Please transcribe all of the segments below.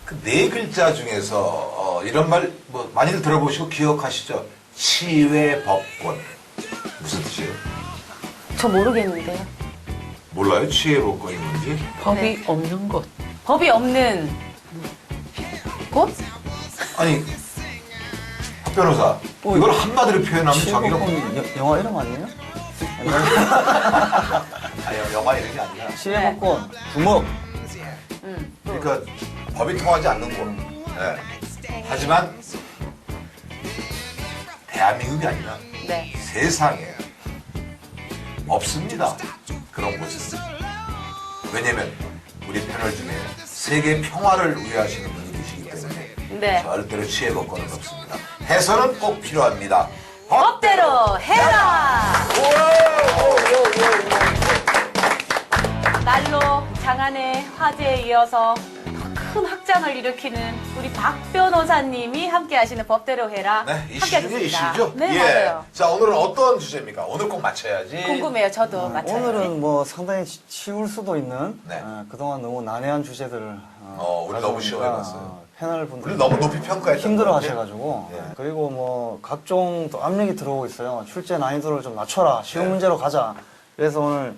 그 네 글자 중에서 이런 말 뭐 많이들 들어보시고 기억하시죠? 치외법권. 무슨 뜻이에요? 저 모르겠는데요. 몰라요? 치외법권이 뭔지? 법이 네. 없는 것. 법이 없는 곳? 아니, 박 변호사. 이걸 한마디로 표현하면 자기가 영화 이름 아니에요? 아니, 영화 이런 게 아니라. 치외복권, 두목. 그러니까 법이 통하지 않는 곳. 네. 하지만 대한민국이 아니라 네. 세상에 없습니다. 그런 곳은. 왜냐면 우리 패널 중에 세계 평화를 위하시는 분이 계시기 때문에 네. 절대로 치외법권은 없습니다. 해서는 꼭 필요합니다. 법대로 해라! 날로 장안의 화제에 이어서 더 큰 확장을 일으키는 우리 박 변호사님이 함께 하시는 법대로 해라. 네, 이슈 함께 중에 하겠습니다. 이슈죠? 네, 예. 맞아요. 자, 오늘은 어떤 주제입니까? 오늘 꼭 맞춰야지. 궁금해요. 저도 맞춰요. 오늘은 뭐 상당히 쉬울 수도 있는 네. 그동안 너무 난해한 주제들을 우리 너무 쉬워해봤어요. 패널 우리 분들이 너무 높이 평가했던 힘들어 거지? 하셔가지고 예. 그리고 뭐 각종 또 압력이 들어오고 있어요. 출제 난이도를 좀 낮춰라. 쉬운 문제로 가자. 그래서 오늘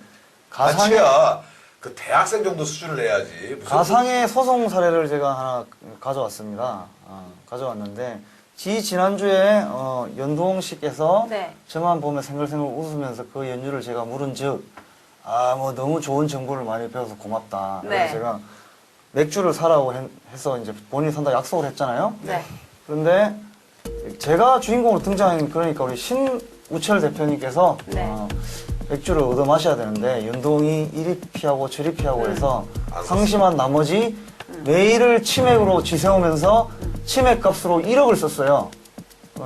가상의 가치야. 그 대학생 정도 수준을 내야지. 무슨 가상의 소송 사례를 제가 하나 가져왔습니다. 가져왔는데 지난주에 연동 씨께서 네. 저만 보면 생글생글 웃으면서 그 연유를 제가 물은 즉 뭐 너무 좋은 정보를 많이 배워서 고맙다. 네. 그래서 제가 맥주를 사라고 해서 이제 본인이 산다 약속을 했잖아요. 네. 그런데 제가 주인공으로 등장한 그러니까 우리 신우철 대표님께서 네. 맥주를 얻어 마셔야 되는데 연동이 이리 피하고 저리 피하고 해서 안 상심한 나머지 매일을 치맥으로 지새우면서 치맥값으로 1억을 썼어요.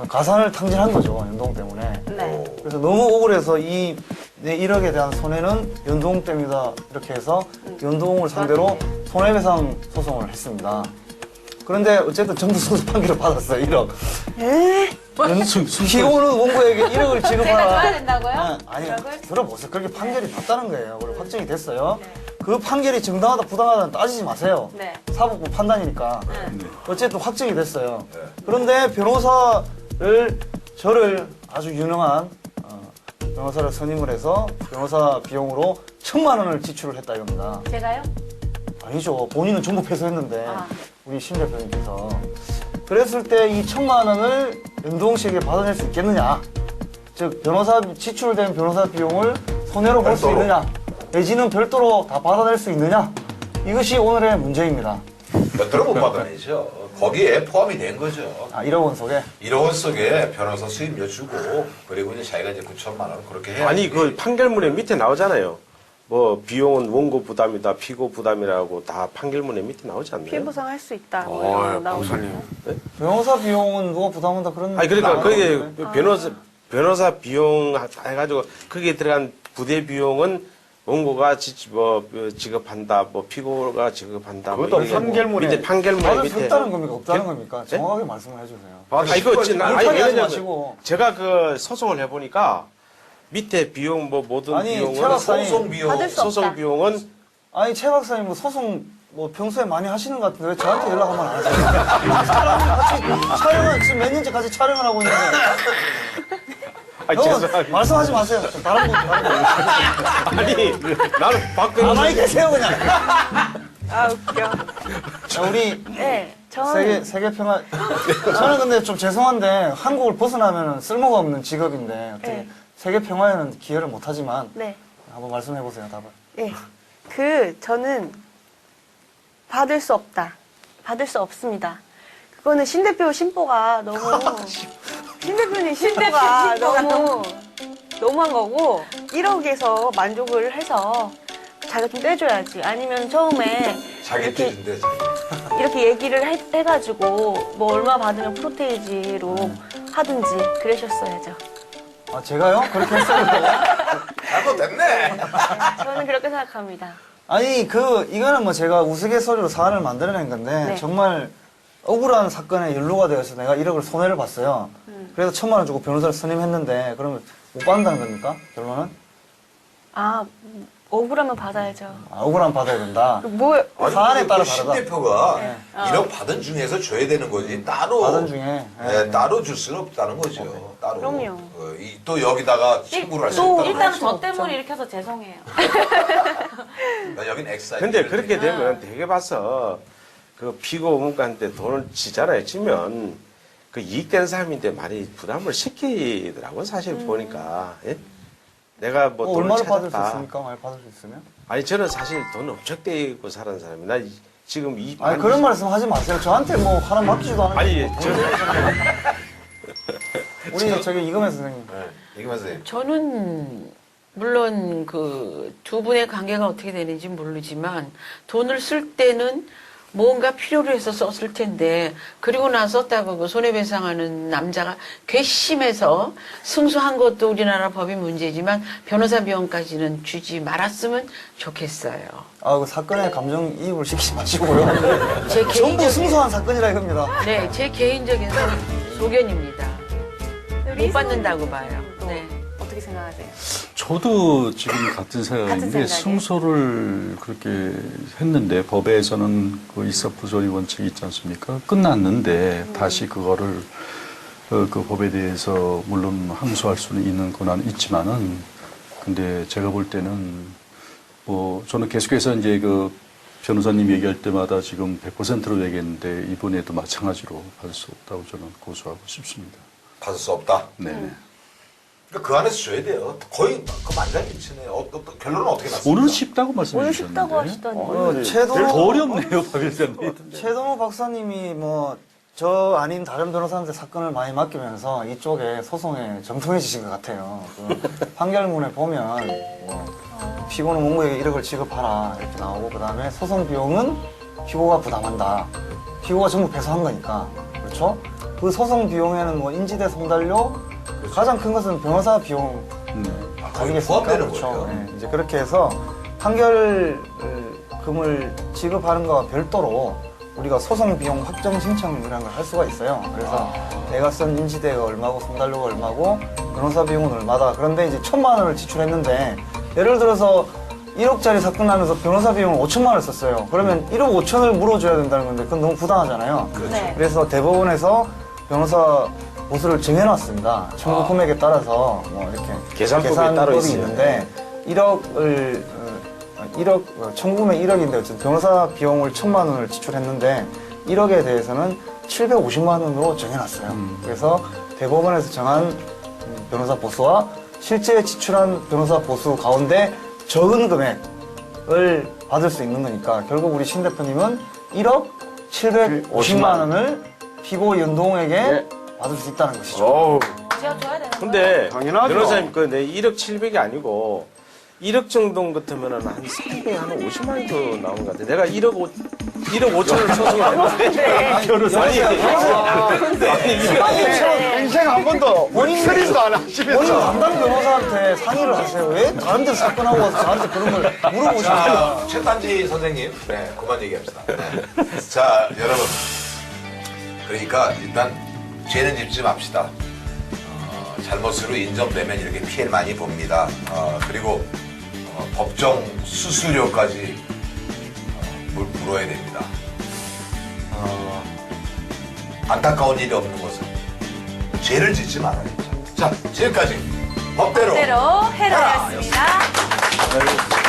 가산을 탕진한 거죠, 연동 때문에. 네. 그래서 너무 억울해서 내 1억에 대한 손해는 연동 때문이다 이렇게 해서 연동을 상대로 손해배상 소송을 했습니다. 그런데 어쨌든 정부 소송 판결을 받았어요, 1억. 피고는 원고에게 1억을 제가 지급하라. 줘야 된다고요? 아니, 1억을? 들어보세요. 그렇게 판결이 났다는 거예요. 그리고 확정이 됐어요. 그 판결이 정당하다 부당하다는 따지지 마세요. 네. 사법부 판단이니까. 네. 어쨌든 확정이 됐어요. 그런데 저를 아주 유능한 변호사를 선임을 해서 변호사 비용으로 1,000만 원을 지출을 했다 이겁니다. 제가요? 아니죠. 본인은 전부 패소했는데 아. 우리 신 대표님께서 그랬을 때 이 1,000만 원을 연동 씨에게 받아낼 수 있겠느냐? 즉 지출된 변호사 비용을 손해로 볼 수 별도로. 있느냐? 내지는 별도로 다 받아낼 수 있느냐? 이것이 오늘의 문제입니다. 몇대로 못 받아내죠. 거기에 포함이 된 거죠. 1억 원 속에 1억 원 속에 변호사 수임료 주고 그리고 이제 자기가 이제 9천만 원 그렇게 해야 아니 그 판결문에 밑에 나오잖아요. 뭐 비용은 원고 부담이다, 피고 부담이라고 다 판결문에 밑에 나오지 않나요? 피해보상할 수 있다. 목사님. 변호사 비용은 누가 부담한다 그런 아니 그러니까 그게 나오는데. 변호사 비용 해가지고 거기에 들어간 부대 비용은 원고가 지급한다, 뭐 피고가 지급한다. 그것도 뭐 이게 판결문에 밑에 판결문에 받을 밑에. 수 있다는 겁니까? 없다는 겁니까? 정확하게 말씀을 해주세요. 아니 이거 아니 불편해 하지 왜냐면 마시고. 제가 그 소송을 해보니까 밑에 비용 뭐 모든 아니, 비용은 최 박사님. 소송 비용 받을 수 없다. 소송 비용은 아니 최 박사님 뭐 소송 뭐 평소에 많이 하시는 것 같은데 왜 저한테 연락 한번 안 하세요? 사람이 같이 촬영을 지금 몇 년째 같이 촬영을 하고 있는데 아니 형은 죄송합니다. 말씀하지 마세요. 좀 다른 분 아니 나는 박 변호사 가만히 계세요 그냥. 아, 웃겨. 자, 우리 네. 저는 세계 평화 저는 근데 좀 죄송한데 한국을 벗어나면 쓸모가 없는 직업인데 어떻게 네. 세계 평화에는 기여를 못하지만 네. 한번 말씀해 보세요 답을. 예. 저는 받을 수 없다. 받을 수 없습니다. 그거는 신 대표 심보가 너무, 신 대표님 심보가 너무, 너무한 거고, 1억에서 만족을 해서 자기가 좀 떼줘야지. 아니면 처음에 자기 이렇게, 뜻인데 자기. 이렇게 얘기를 해가지고, 뭐 얼마 받으면 프로테이지로 하든지 그러셨어야죠. 아 제가요? 그렇게 했어요? 잘못됐네. 저는 그렇게 생각합니다. 아니 이거는 뭐 제가 우스갯소리로 사안을 만들어낸 건데 네. 정말 억울한 사건에 연루가 되어서 내가 1억을 손해를 봤어요. 그래서 1,000만 원 주고 변호사를 선임했는데 그러면 못 받는다는 겁니까? 결론은? 억울하면 받아야죠. 억울함 받아야 된다. 뭐 아니, 사안에 따라 신 다르다. 대표가 1억 받은 중에서 줘야 되는 거지. 따로. 받은 중에. 네, 따로 줄 수는 없다는 거죠. 따로. 그럼요. 또 여기다가 친구를 할 수 또 있다는 일단 거죠. 저 때문에 일으켜서 죄송해요. 여긴 엑사이즈. 근데 그렇게 되면 되게 봐서 그 피고 의무관한테 돈을 지잖아요. 지면 그 이익되는 사람인데 많이 부담을 시키더라고요. 사실 보니까. 예? 내가 뭐 돈을 얼마를 받을 수 찾았다. 있습니까? 많이 받을 수 있으면? 아니 저는 사실 돈 엄청 떼고 사는 사람이 나 지금 아니 그런 말씀 하지 마세요. 저한테 뭐 하나 맡기지도 않아요. 아니 저는 우리 저기 이금혜 선생님. 네, 얘기만 하세요. 저는 물론 그 두 분의 관계가 어떻게 되는지 모르지만 돈을 쓸 때는 뭔가 필요로 해서 썼을 텐데 그리고 나서 썼다고 그 손해배상하는 남자가 괘씸해서 승소한 것도 우리나라 법이 문제지만 변호사 비용까지는 주지 말았으면 좋겠어요. 그 사건에 감정이입을 시키지 마시고요. 제 전부 개인적인 승소한 사건이라 이겁니다. 네, 제 개인적인 소견입니다. 우리 못 받는다고 봐요. 네. 어떻게 생각하세요? 저도 지금 같은 생각인데 생각이에요? 승소를 그렇게 했는데 법에서는 그 입사부조리 원칙이 있지 않습니까? 끝났는데 다시 그거를 그 법에 대해서 물론 항소할 수는 있는 권한은 있지만은 근데 제가 볼 때는 뭐 저는 계속해서 이제 그 변호사님 얘기할 때마다 지금 100%로 얘기했는데 이번에도 마찬가지로 받을 수 없다고 저는 고소하고 싶습니다. 받을 수 없다. 네. 그러니까 그 안에서 줘야 돼요. 거의 그 만장일치네요. 결론은 어떻게 났습니까? 오늘은 쉽다고 말씀해 오늘 주셨는데. 쉽다고 하시더니. 더 최동호, 어렵네요, 박 의사님. 최동호 박사님이 뭐 저 아닌 다른 변호사한테 사건을 많이 맡기면서 이쪽에 소송에 정통해지신 것 같아요. 그 판결문에 보면 뭐 피고는 원고에게 1억을 지급하라 이렇게 나오고 그 다음에 소송 비용은 피고가 부담한다. 피고가 전부 배수한 거니까 그렇죠? 그 소송 비용에는 뭐 인지대 송달료 가장 큰 것은 변호사 비용 거의 아니겠습니까? 포함되는 그렇죠. 거죠. 네, 이제 그렇게 해서 판결금을 지급하는 거와 별도로 우리가 소송 비용 확정 신청이라는 걸 할 수가 있어요. 그래서 내가 쓴 인지대가 얼마고 송달료가 얼마고 변호사 비용은 얼마다. 그런데 이제 1,000만 원을 지출했는데 예를 들어서 1억짜리 사건 나면서 변호사 비용을 5천만 원을 썼어요. 그러면 1억 5천을 물어줘야 된다는 건데 그건 너무 부당하잖아요. 네. 그래서 대법원에서 변호사 보수를 정해놨습니다. 청구 금액에 따라서 뭐 이렇게 계산법이 따로 있어요. 있는데 1억 청구금액 1억인데 어쨌든 변호사 비용을 1,000만 원을 지출했는데 1억에 대해서는 750만 원으로 정해놨어요. 그래서 대법원에서 정한 변호사 보수와 실제 지출한 변호사 보수 가운데 적은 금액을 받을 수 있는 거니까 결국 우리 신 대표님은 1억 750만 원을 피고 연동에게 받을 수 있다는 것이죠. 어우. 제가 줘야 되는 거예요? 근데 당연하죠. 변호사님 그 내 1억 700이 아니고 1억 정도 같으면은 한 300, 한 50만 원 더 나오는 것 같아. 내가 1억 5천을 소송했는데. 변호사님. 인생 한 번도 본인 그리지도 않아. 본인 담당 변호사한테 상의를 하세요. 왜 다른 데 사건하고 와서 저한테 그런 걸 물어보시냐. 자, 최단지 선생님. 네, 그만 얘기합시다. 네. 자, 여러분. 그러니까 일단 죄는 짓지 맙시다. 잘못으로 인정되면 이렇게 피해를 많이 봅니다. 그리고 법정 수수료까지 물어야 됩니다. 안타까운 일이 없는 것은 죄를 짓지 말아야 됩니다. 자, 지금까지 법대로 대로 해라였습니다. 해라.